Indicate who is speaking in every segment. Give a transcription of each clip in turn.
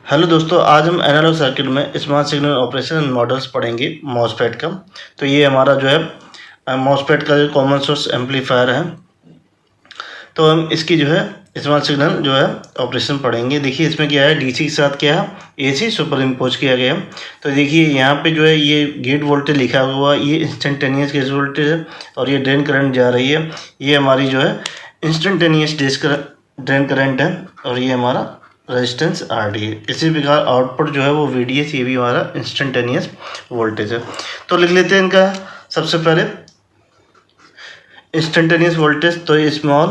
Speaker 1: Hello दोस्तों, आज हम एनालॉग सर्किट में small signal operation and models पढ़ेंगे मॉसफेट का। तो ये हमारा जो है मॉसफेट का जो कॉमन सोर्स एम्पलीफायर है। तो हम इसकी जो है स्मॉल सिग्नल जो है ऑपरेशन पढ़ेंगे। देखिए इसमें क्या है, डीसी के साथ क्या है, एसी सुपर इम्पोज किया गया है। तो देखिए यहाँ पे जो है ये गेट वोल्टेज लिखा हुआ, ये इंस्टेंटेनियस गेट वोल्टेज है और ये ड्रेन करंट जा रही है। ये हमारी जो है इंस्टेंटेनियस ड्रेन करंट है और ये हमारा रेजिस्टेंस आर डी है। इसी प्रकार आउटपुट जो है वो वी डी एस, ये भी हमारा इंस्टेंटेनियस वोल्टेज है। तो लिख लेते हैं इनका सबसे पहले इंस्टेंटेनियस वोल्टेज। तो ये स्मॉल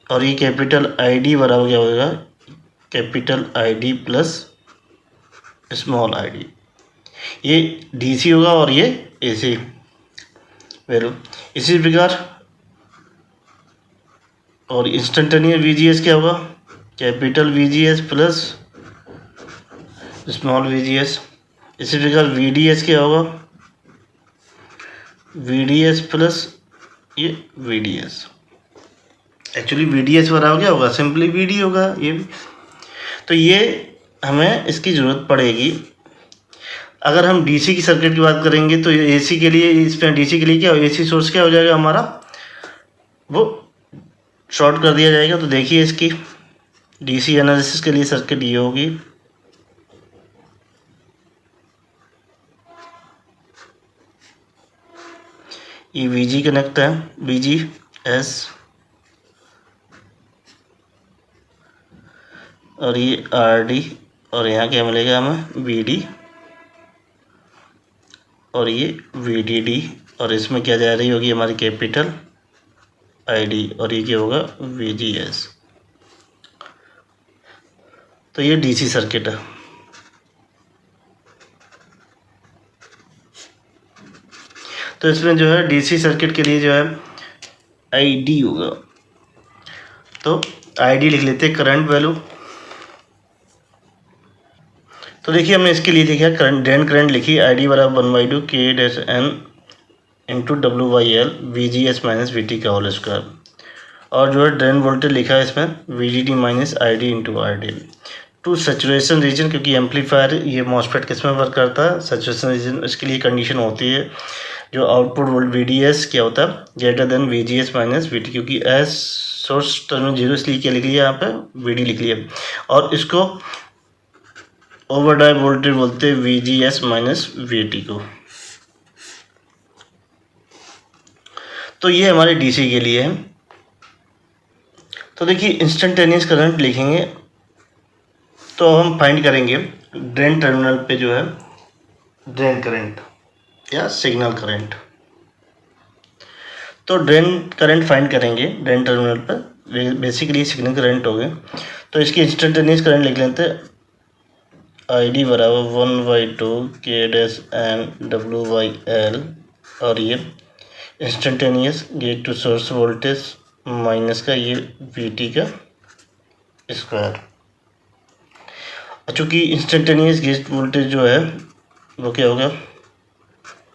Speaker 1: और ये कैपिटल आई डी बराबर क्या होगा, capital I D plus small I D. ये डीसी होगा और ये एसी वैल्यू। इसी प्रकार और इंस्टेंटेनियस वीजीएस क्या होगा, capital VGS plus small VGS. इसी प्रकार वीडीएस क्या होगा, वीडीएस प्लस ये वीडीएस। एक्चुअली वीडीएस बराबर क्या होगा, सिंपली वीडी होगा ये भी। तो ये हमें इसकी ज़रूरत पड़ेगी। अगर हम डीसी की सर्किट की बात करेंगे तो एसी के लिए, इसमें डीसी के लिए क्या, एसी सोर्स क्या हो जाएगा हमारा, वो शॉर्ट कर दिया जाएगा। तो देखिए इसकी डीसी एनालिसिस के लिए सर्किट ये होगी। ये वीजी कनेक्ट है, वीजी एस, और ये आर डी, और यहाँ क्या मिलेगा हमें, वी डी, और ये वी डी डी, और इसमें क्या जा रही होगी हमारी कैपिटल आई डी, और ये क्या होगा वी जी एस। तो ये डीसी सर्किट है। तो इसमें जो है डीसी सर्किट के लिए जो है आई डी होगा। तो आई डी लिख लेते हैं, करंट वैल्यू। तो देखिए हमने इसके लिए देखा करंट, ड्रेन करंट लिखी, आई डी बराबर 1/2 के dash N into W by L V G S minus V T का होल स्क्वायर। और जो है ड्रेन वोल्टेज लिखा है इसमें V G D minus I D into R D to saturation region, क्योंकि एम्पलीफायर ये मॉसफेट किस में वर्क करता है, सेचुरेशन रीजन। इसके लिए कंडीशन होती है जो output volt V D S क्या होता है, greater than we G S minus V T. क्योंकि एस सोर्स टर्मिनल जीरो, इसलिए क्या लिख लिया यहाँ पे वी डी लिख लिया, और इसको ओवरड्राइव वोल्टेज बोलते हैं we G S minus V T को। तो ये हमारे डीसी के लिए है। तो देखिए इंस्टेंटेनियस करंट लिखेंगे तो हम फाइंड करेंगे ड्रेन टर्मिनल पे जो है ड्रेन करंट या सिग्नल करंट। तो ड्रेन करंट फाइंड करेंगे ड्रेन टर्मिनल पर, बेसिकली सिग्नल करंट हो गए। तो इसकी इंस्टेंटेनियस करंट लिख लेते हैं, आई डी बराबर 1/2 के dash N W by L, और ये instantaneous gate to source voltage minus का ये वी टी का स्क्वायर। चूँकि इंस्टेंटेनियस गेट वोल्टेज जो है वो क्या होगा,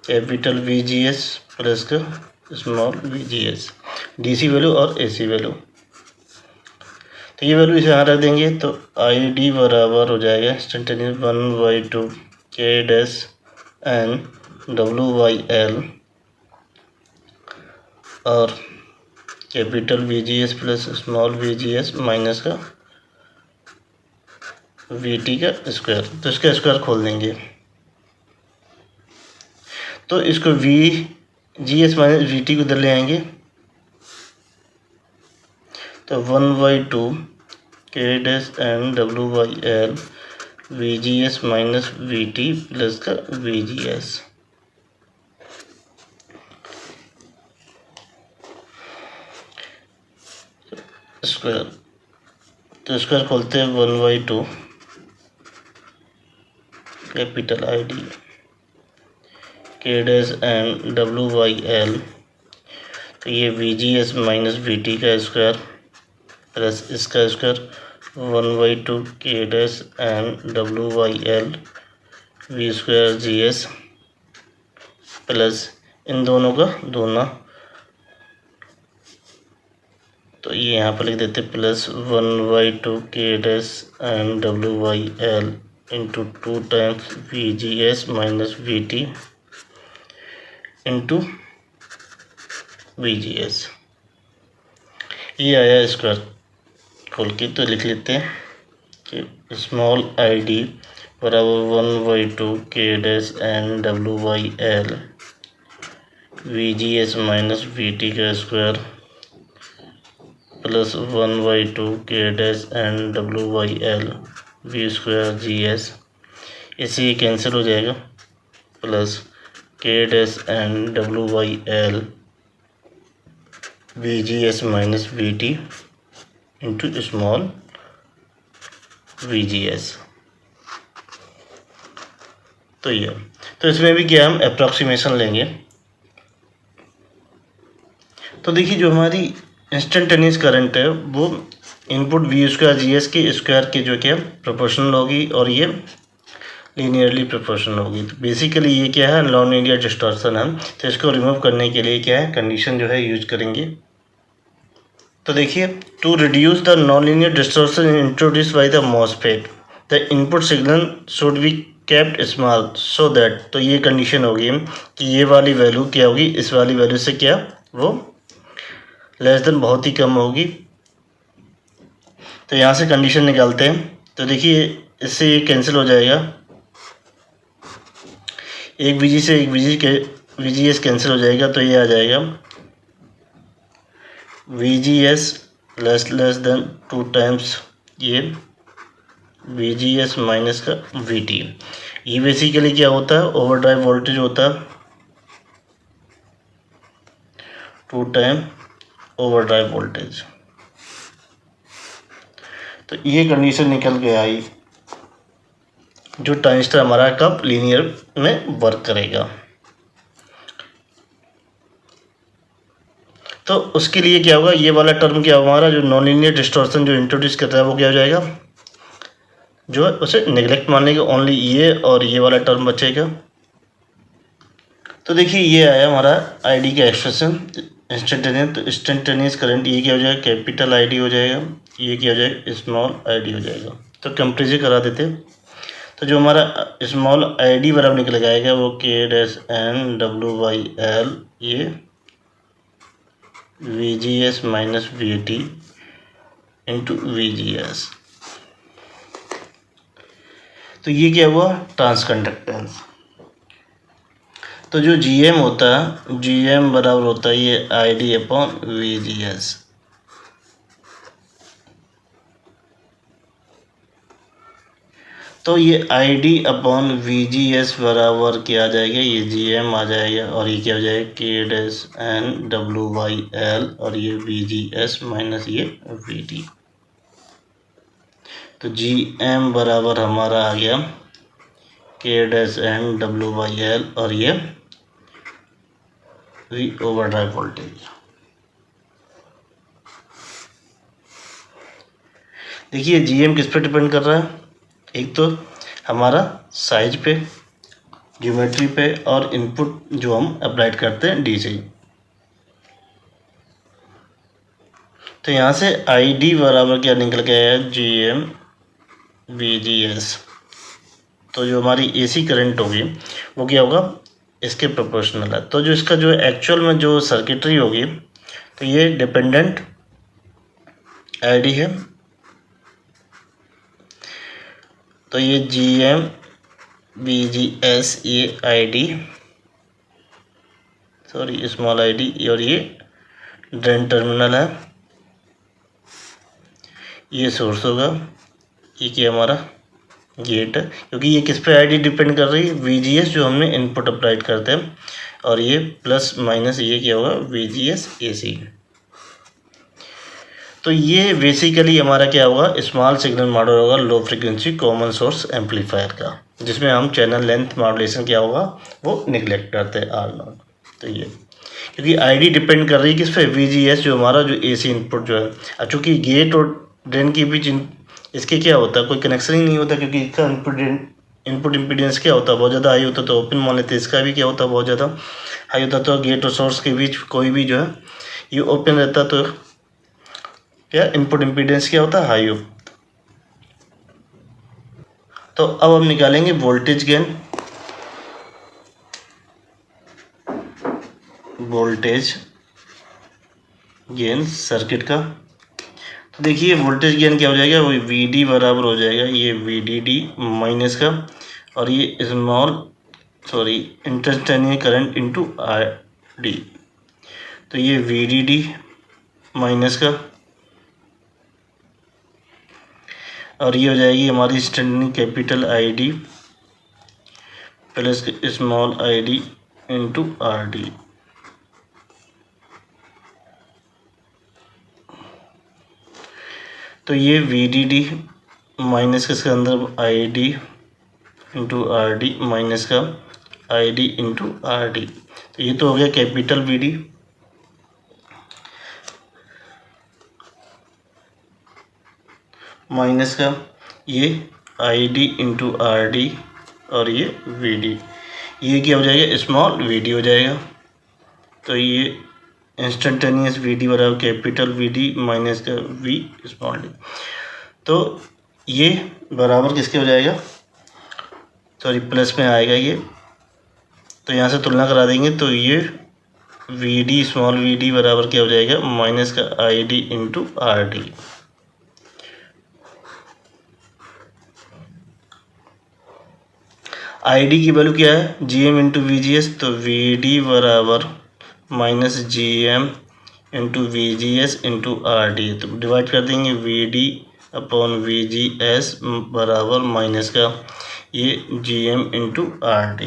Speaker 1: capital V G S plus का small V G S, D C value और ए सी वैल्यू। तो ये वैल्यू इसे यहाँ रख देंगे। तो आई डी बराबर हो जाएगा इंस्टेंटेनियस 1/2 के dash N W by L, और capital V G S plus small V G S minus का वी टी का स्क्वायर। तो इसका स्क्वायर खोल देंगे। तो इसको V G S minus V T को इधर ले आएंगे। तो 1/2 के dash N W by L V G S minus V T plus का वी जी एस। स्क्वायर, तो स्क्वायर खोलते हैं 1/2 कैपिटल आई डी के dash N W by L, तो ये V G S minus V T का square plus इसका square 1/2 के dash N W by L V square G S plus इन दोनों का दोनों। तो तो ये यहाँ पर लिख देते प्लस 1/2 के dash and WYL into 2 times VGS minus VT into VGS। ये आया स्क्वायर खोल के, तो लिख लेते हैं कि स्मॉल ID बराबर 1/2 के dash N WYL VGS minus VT का स्क्वायर प्लस 1/2 के dash N WYL V square GS। इससे ये कैंसिल हो जाएगा, प्लस के dash N WYL VGS minus VT into small VGS। तो ये, तो इसमें भी क्या हम अप्रॉक्सीमेशन लेंगे। तो देखिए जो हमारी इंस्टेंटेनियस करंट है वो इनपुट V स्क्वायर GS के स्क्वायर की जो क्या प्रोपोर्शनल होगी और ये लीनियरली प्रोपोर्शनल होगी। तो बेसिकली ये क्या है, नॉन लीनियर डिस्टॉर्शन है। तो इसको रिमूव करने के लिए क्या है, कंडीशन जो है यूज करेंगे। तो देखिए, to reduce the nonlinear distortion introduce by the MOSFET the input signal should be kept small so that. तो ये कंडीशन होगी कि ये वाली वैल्यू क्या होगी, इस वाली वैल्यू से क्या वो लेस देन बहुत ही कम होगी। तो यहाँ से कंडीशन निकालते हैं। तो देखिए इससे ये कैंसिल हो जाएगा, एक VG से एक VGS कैंसिल हो जाएगा। तो ये आ जाएगा VGS लेस देन 2 टाइम्स ये VGS माइनस का VT। ये बेसिकली क्या होता है, ओवरड्राइव वोल्टेज होता है, 2 टाइम ओवरड्राइव वोल्टेज। तो ये कंडीशन निकल के आई जो ट्रांजिस्टर हमारा कब लीनियर में वर्क करेगा। तो उसके लिए क्या होगा, ये वाला टर्म क्या होगा, हमारा जो नॉन लीनियर डिस्टॉर्शन जो इंट्रोड्यूस करता है वो क्या हो जाएगा, जो है उसे नेग्लेक्ट मान लेंगे, ओनली ये और ये वाला टर्म बचेगा। तो देखिए ये आया हमारा ID का एक्सप्रेशन इंस्टेंटेनियस। तो इंस्टेंटेनियस करंट ये क्या हो जाएगा, कैपिटल ID हो जाएगा, ये क्या हो जाएगा, स्मॉल ID हो जाएगा। तो कंपेरिजन करा देते। तो जो हमारा स्मॉल ID बराबर निकल आएगा वो के डैश एन WYL ये VGS minus VT into VGS। तो ये क्या हुआ, ट्रांसकंडक्टेंस। तो जो GM होता है, GM बराबर होता है ये ID अपॉन VGS। तो ये ID अपॉन VGS बराबर क्या आ जाएगा, ये GM आ जाएगा और ये क्या हो जाएगा के डैश एन WYL और ये VGS माइनस ये VT। तो GM बराबर हमारा आ गया के डैश एन WYL और ये V ओवरड्राइव वोल्टेज। देखिए GM किस पे डिपेंड कर रहा है, एक तो हमारा साइज पे, ज्योमेट्री पे और इनपुट जो हम अप्लाइड करते हैं DC। तो यहाँ से ID बराबर क्या निकल के आया, GM VGS। तो जो हमारी AC करंट होगी वो क्या होगा, इसके प्रोपोर्शनल है। तो जो इसका जो एक्चुअल में जो सर्किटरी होगी तो ये डिपेंडेंट ID है। तो ये GM VGS ये ID सॉरी स्मॉल ID और ये ड्रेन टर्मिनल है, ये सोर्स होगा, ये क्या हमारा गेट है। क्योंकि ये किस पे ID डिपेंड कर रही है, VGS जो हमने इनपुट अप्लाइड करते हैं, और ये प्लस माइनस ये क्या होगा VGS AC। तो ये बेसिकली हमारा क्या होगा, स्मॉल सिग्नल मॉडल होगा low frequency common source amplifier का, जिसमें हम चैनल लेंथ मॉड्यूलेशन क्या होगा वो निगलेक्ट करते हैं R0। तो ये क्योंकि ID डिपेंड कर रही है किस पे, VGS जो हमारा जो AC इनपुट जो है। चूँकि गेट और ड्रेन के बीच इसके क्या होता है, कोई कनेक्शन ही नहीं होता, क्योंकि इसका इनपुट इम्पीडेंस क्या होता है बहुत ज़्यादा हाई होता है। तो ओपन मान लेते हैं, इसका भी क्या होता है बहुत ज़्यादा हाई होता है। तो गेट और सोर्स के बीच कोई भी जो है ये ओपन रहता है। क्या इनपुट इम्पीडेंस क्या होता है, हाई होता है। तो अब हम निकालेंगे वोल्टेज गेन, सर्किट का। तो देखिए वोल्टेज गेन क्या हो जाएगा, वो वी डी बराबर हो जाएगा ये वी डी डी माइनस का, और ये instantaneous current into R D, तो ये वी डी डी माइनस का, और ये हो जाएगी हमारी instantaneous capital I D plus small I D into R D. तो ये वी डी डी माइनस का, इसके अंदर I D into R D minus का I D into R D, तो ये तो हो गया कैपिटल वी डी, माइनस का ये आई डी इंटू आर डी, और ये वी डी, ये क्या हो जाएगा, स्मॉल वी डी हो जाएगा। तो ये इंस्टेंटेनियस वी डी बराबर कैपिटल वी डी माइनस का वी स्मॉल डी, तो ये बराबर किसके हो जाएगा, सॉरी प्लस में आएगा ये, तो यहाँ से तुलना करा देंगे, तो ये V D small V D बराबर क्या हो जाएगा, माइनस का I D into R D. I D की वैल्यू क्या है, G M into V G S, तो वी डी बराबर minus G M into V G S into R D, तो डिवाइड कर देंगे V D upon V G S बराबर minus का ये G M into R D,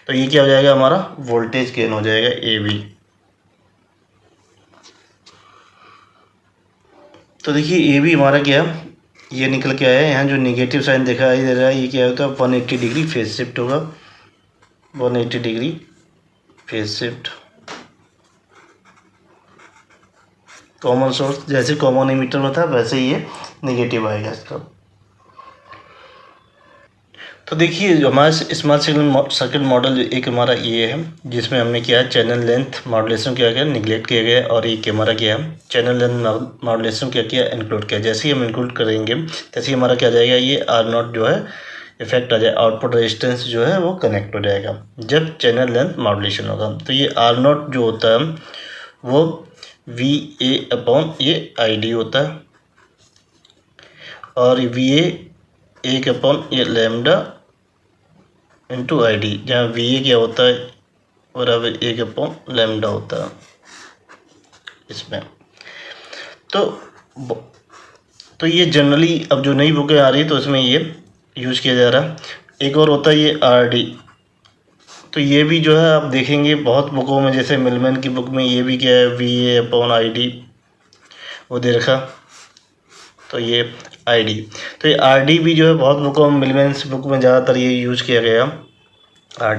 Speaker 1: तो ये क्या हो जाएगा, हमारा वोल्टेज गेन हो जाएगा ए बी। तो देखिए ए बी हमारा क्या, ये निकल के आया है, यहाँ जो निगेटिव साइन दिखाई दे रहा है ये क्या होता है, 180 डिग्री फेज शिफ्ट होगा, 180 degree phase shift. Common source जैसे कॉमन एमिटर में था वैसे ही ये निगेटिव आएगा इसका। तो देखिए हमारा स्मॉल सिग्नल सर्किट मॉडल एक हमारा ये है, जिसमें हमने क्या है, चैनल लेंथ मॉड्यूलेशन किया गया, निगलेक्ट किया गया, और ये हमारा क्या है, चैनल लेंथ मॉड्यूलेशन क्या किया, इंक्लूड किया। जैसे ही हम इंक्लूड करेंगे तैसे ही हमारा क्या जाएगा, ये आर नॉट जो है इफेक्ट आ जाए, आउटपुट रेजिस्टेंस जो है वो कनेक्ट हो जाएगा जब चैनल लेंथ मॉड्यूलेशन होगा। तो ये आर नॉट जो होता है वो वी ए अपॉन ये आई डी होता है, और वी ए एक अपॉन ये लैम्डा इंटू आई डी, जहाँ वी ए क्या होता है बराबर एक अपॉन लैम्डा होता है इसमें। तो ये जनरली अब जो नई बुकें आ रही है तो इसमें ये यूज़ किया जा रहा है। एक और होता है ये आर डी, तो ये भी जो है आप देखेंगे बहुत बुकों में, जैसे मिलमैन की बुक में ये भी क्या है, V A upon I D वो दे रखा, तो ये आई डी। तो ये आर डी भी जो है बहुत बुकों में, मिलमैन्स बुक में ज़्यादातर ये यूज़ किया गया आर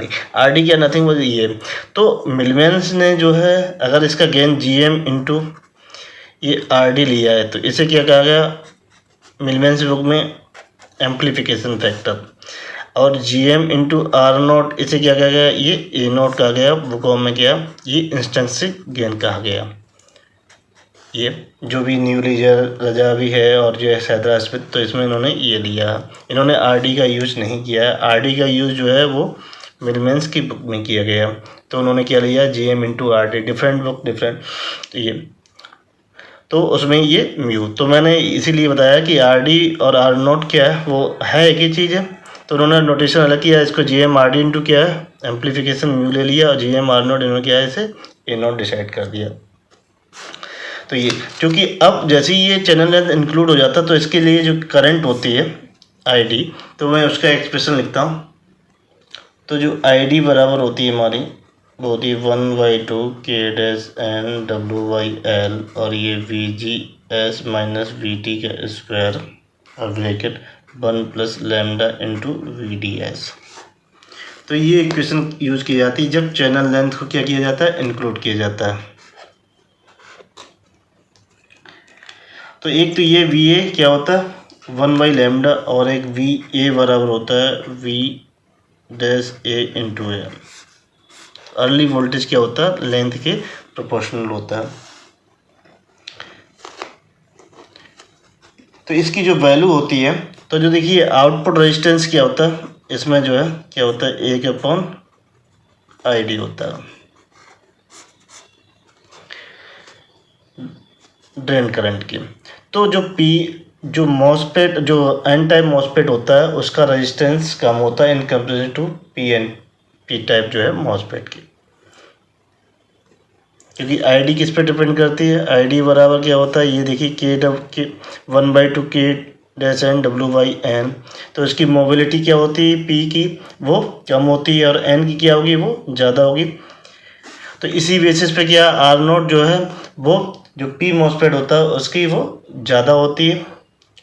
Speaker 1: डी क्या नथिंग वो ये। तो मिलमैन्स ने जो है अगर इसका गेन जी एम इंटू ये आर डी लिया है तो इसे क्या कहा गया मिलमैन्स बुक में, एम्पलीफिकेशन फैक्टर, और G M into R naught इसे क्या कहा गया, ये ए नोट कहा गया बुकों में, क्या ये इंस्टेंसिक गेन कहा गया। ये जो भी न्यूली रजा भी है और जो है सैदरा स्मिथ, तो इसमें इन्होंने ये लिया, इन्होंने आरडी का यूज़ नहीं किया है। आरडी का यूज़ जो है वो मिलमैन्स की बुक में किया गया, तो उन्होंने क्या लिया, G M into R D, different book different, तो उसमें ये म्यू, तो मैंने इसीलिए बताया कि आर डी और आर नोट क्या है, वो है एक ही चीज़ है। तो उन्होंने नोटेशन अलग किया, इसको G M R D into क्या है एम्पलीफिकेशन म्यू ले लिया, और जी एम आर नोट इन्होंने क्या है इसे ए नोट डिसाइड कर दिया। तो ये क्योंकि अब जैसे ही ये चैनल लेंथ इंक्लूड हो जाता है तो इसके लिए जो करंट होती है आई डी, तो मैं उसका एक्सप्रेशन लिखता हूँ। तो जो आई डी बराबर होती है हमारी वो होती है 1/2 के dash N W by L, और ये V G S minus V T का स्क्वायर और bracket 1 plus lambda into V D S. तो ये इक्वेशन यूज़ की जाती है जब चैनल लेंथ को क्या किया जाता है, इंक्लूड किया जाता है। तो एक तो ये वी ए क्या होता है 1 बाई लैम्डा, और एक वी ए बराबर होता है V dash A into A. Early voltage क्या होता है, लेंथ के प्रोपोर्शनल होता है। तो इसकी जो वैल्यू होती है, तो जो देखिए आउटपुट रेजिस्टेंस क्या होता है, इसमें जो है क्या होता है, 1/ID होता है ड्रेन करंट की। तो जो मॉसफेट, जो एन टाइप मॉसफेट होता है, उसका रेजिस्टेंस कम होता है in comparison to P type जो है मॉसफेट की, क्योंकि आईडी किस पे डिपेंड करती है। आईडी बराबर क्या होता है, ये देखिए के 1/2 K-N/W/N। तो इसकी मोबिलिटी क्या होती है, पी की वो कम होती है और एन की क्या होगी, वो ज़्यादा होगी। तो इसी बेसिस पे क्या आर नोट जो है वो जो पी मॉसफेट होता है उसकी वो ज़्यादा होती है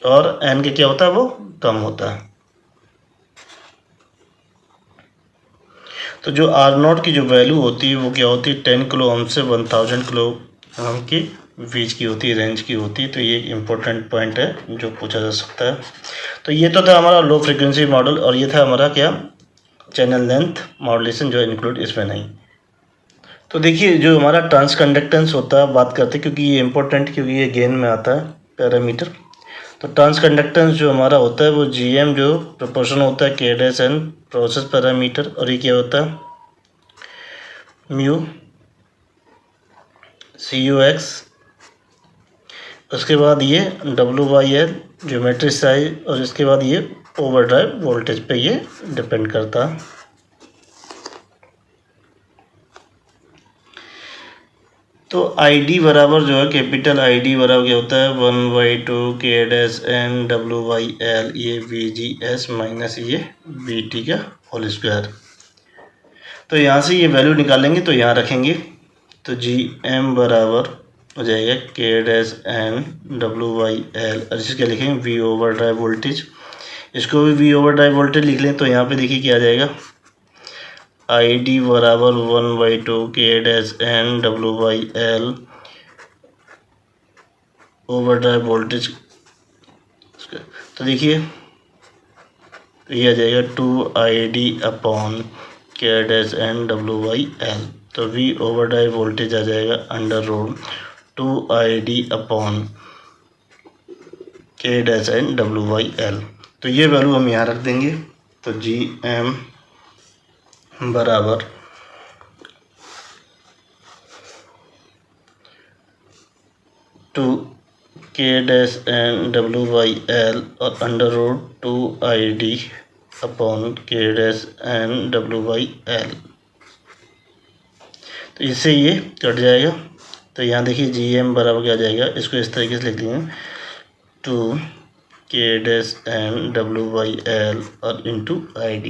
Speaker 1: और एन के क्या होता है, वो कम होता है। तो जो आर नॉट की जो वैल्यू होती है वो क्या होती है, 10 किलो ओम से 1000 किलो ओम की बीच की होती है, रेंज की होती है। तो ये एक इम्पोर्टेंट पॉइंट है जो पूछा जा सकता है। तो ये तो था हमारा लो फ्रिक्वेंसी मॉडल, और ये था हमारा क्या, चैनल लेंथ मॉड्यूलेशन जो इंक्लूड इसमें नहीं। तो देखिए जो हमारा ट्रांसकंडक्टेंस होता है, बात करते हैं क्योंकि ये इम्पोर्टेंट, क्योंकि ये गेन में आता है पैरामीटर। तो ट्रांसकंडक्टेंस जो हमारा होता है वो GM जो प्रोपोर्शन होता है K-N प्रोसेस पैरामीटर, और ये क्या होता है म्यू CUX। उसके बाद ये W/L ज्योमेट्रिक साइज, और इसके बाद ये ओवरड्राइव वोल्टेज पे ये डिपेंड करता है। तो ID बराबर जो है, कैपिटल ID बराबर क्या होता है, 1/2 K-N/W/L, ये VGS माइनस ये VT का होल स्क्वायर। तो यहाँ से ये वैल्यू निकालेंगे तो यहाँ रखेंगे, तो GM बराबर हो जाएगा K-N/W/L, और इसके लिखेंगे V ओवरड्राइव वोल्टेज। इसको भी V ओवरड्राइव वोल्टेज लिख लें, तो यहाँ पे देखिए क्या आ जाएगा, ID बराबर 1/2 K-N/W/L ओवरड्राइव वोल्टेज। तो देखिए ये आ जाएगा 2ID अपॉन K-N/W/L। तो V ओवरड्राइव वोल्टेज आ जाएगा √2ID अपॉन K-N/W/L। तो ये वैल्यू हम यहाँ रख देंगे। तो GM बराबर 2 K-N/W/L और √2ID अपॉन K-N/W/L। तो इससे ये कट जाएगा। तो यहाँ देखिए GM बराबर क्या आ जाएगा, इसको इस तरीके से लिख लेंगे 2 K-N/W/L और इंटू ID।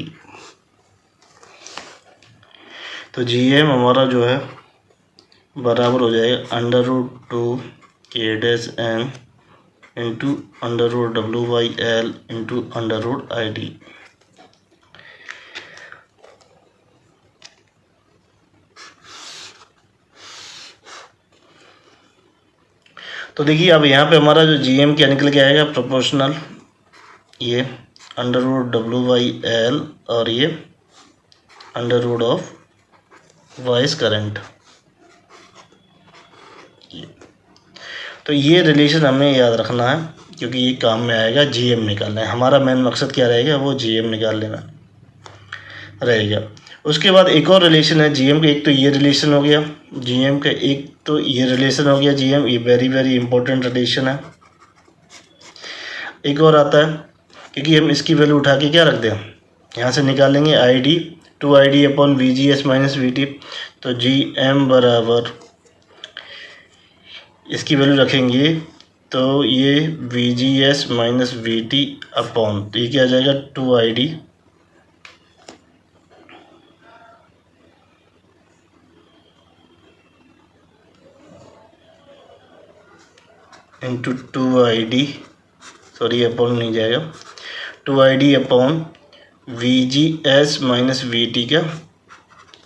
Speaker 1: तो GM हमारा जो है बराबर हो जाएगा √2 K-N into √W/L into √ID। तो देखिए अब यहाँ पे हमारा जो GM क्या निकल के आएगा, प्रोपोर्शनल ये √W/L और ये √ वॉइस करंट। तो ये रिलेशन हमें याद रखना है क्योंकि ये काम में आएगा, GM निकालना है। हमारा मेन मकसद क्या रहेगा, वो GM निकाल लेना रहेगा। उसके बाद एक और रिलेशन है GM का, एक तो ये रिलेशन हो गया GM का, एक तो ये रिलेशन हो गया GM, ये वेरी वेरी इंपॉर्टेंट रिलेशन है। एक और आता है, क्योंकि हम इसकी वैल्यू उठा के क्या रख दें, यहाँ से निकालेंगे ID 2ID upon VGS minus VT। तो GM बराबर इसकी वैल्यू रखेंगे तो ये VGS माइनस VT अपॉन, तो ये क्या आ जाएगा 2ID into 2ID, sorry upon नहीं जाएगा, 2ID upon VGS minus VT का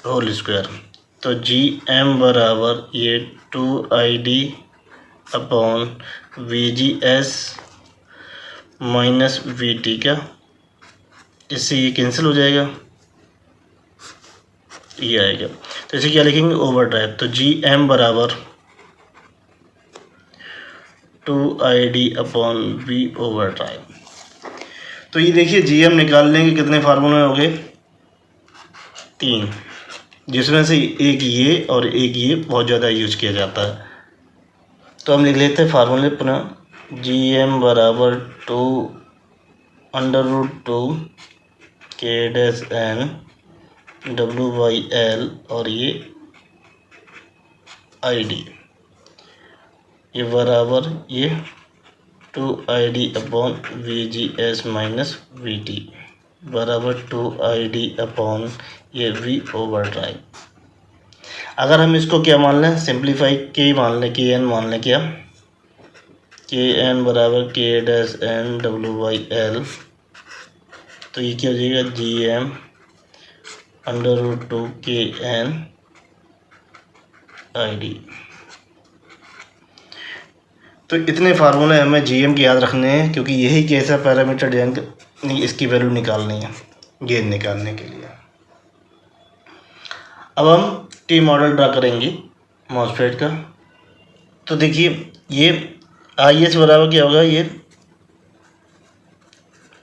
Speaker 1: होल स्क्वायर। तो GM बराबर ये 2ID upon VGS minus VT का, इससे ये कैंसिल हो जाएगा, ये आएगा। तो इसे क्या लिखेंगे, ओवरड्राइव। तो GM बराबर 2ID/V ओवर टाइम। तो ये देखिए GM निकालने के कितने फार्मूले हो गए, 3, जिसमें से एक ये और एक ये बहुत ज़्यादा यूज किया जाता है। तो हम लिख लेते हैं फार्मूले पुनः, GM बराबर 2√2 K-N W/L और ये ID, ये बराबर ये 2ID/VGS माइनस VT बराबर 2ID/ ये V ओवर टाइम। अगर हम इसको क्या मान लें, सिंप्लीफाई K मान लें, KN मान लें, क्या KN बराबर K-N W/L, तो ये क्या हो जाएगा GM√2 KN ID। तो इतने फार्मूले हमें GM के याद रखने हैं, क्योंकि यही कैसा पैरामीटर डिजाइन इसकी वैल्यू निकालनी है गेन निकालने के लिए। अब हम T मॉडल ड्रा करेंगे मॉसफेट का। तो देखिए ये IS बराबर क्या होगा, ये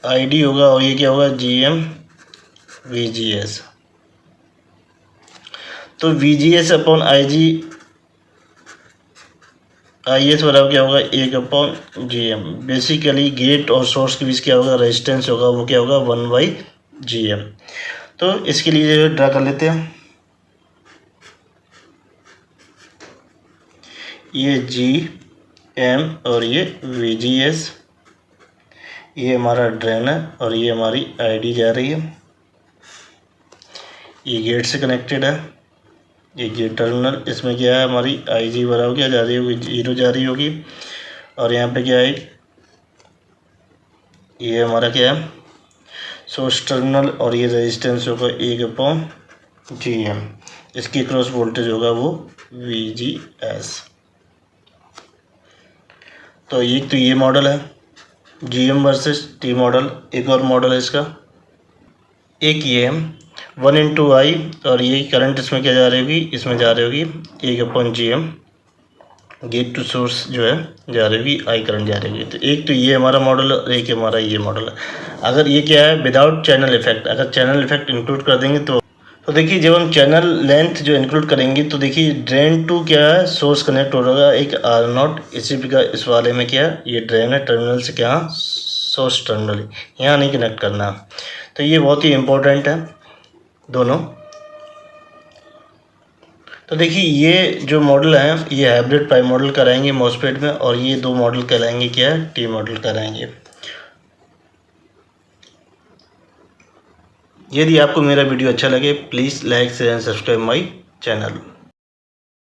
Speaker 1: ID होगा और ये क्या होगा GM/VGS। तो VGS/IG IS बराबर क्या होगा 1/GM। बेसिकली गेट और सोर्स के बीच क्या होगा, रेजिस्टेंस होगा, वो क्या होगा 1/GM। तो इसके लिए ड्रा कर लेते हैं, ये GM और ये VGS, ये हमारा ड्रेन है और ये हमारी ID जा रही है, ये गेट से कनेक्टेड है, ये गेट टर्मिनल, इसमें क्या है हमारी IG बराबर क्या जा रही होगी 0 जा रही होगी, और यहाँ पे क्या है ये हमारा क्या है सोर्स टर्मिनल और ये रेजिस्टेंस होगा 1/GM। इसकी क्रॉस वोल्टेज होगा वो VGS। तो ये मॉडल है GM वर्सेस T मॉडल। एक और मॉडल है इसका, एक ये है 1/I और ये करंट इसमें क्या जा रही होगी, इसमें जा रही होगी 1/GM, गेट टू सोर्स जो है जा रही होगी I करंट जा रही होगी। तो एक तो ये हमारा मॉडल है और एक हमारा ये मॉडल है। अगर ये क्या है विदाउट चैनल इफेक्ट, अगर चैनल इफेक्ट इंक्लूड कर देंगे तो देखिए जब हम चैनल लेंथ जो इंक्लूड करेंगे तो देखिए ड्रेन टू क्या है सोर्स कनेक्ट हो रहा है एक R0, इसी प्रकार इस वाले में क्या है ये ड्रेन है टर्मिनल से क्या सोर्स टर्मिनल, यहाँ नहीं कनेक्ट करना। तो ये बहुत ही इम्पोर्टेंट है दोनों। तो देखिए ये जो मॉडल है ये हाइब्रिड पाई मॉडल कराएंगे मॉसफेट में, और ये दो मॉडल कहलाएंगे क्या है T मॉडल कराएंगे। यदि आपको मेरा वीडियो अच्छा लगे please like share and subscribe my channel.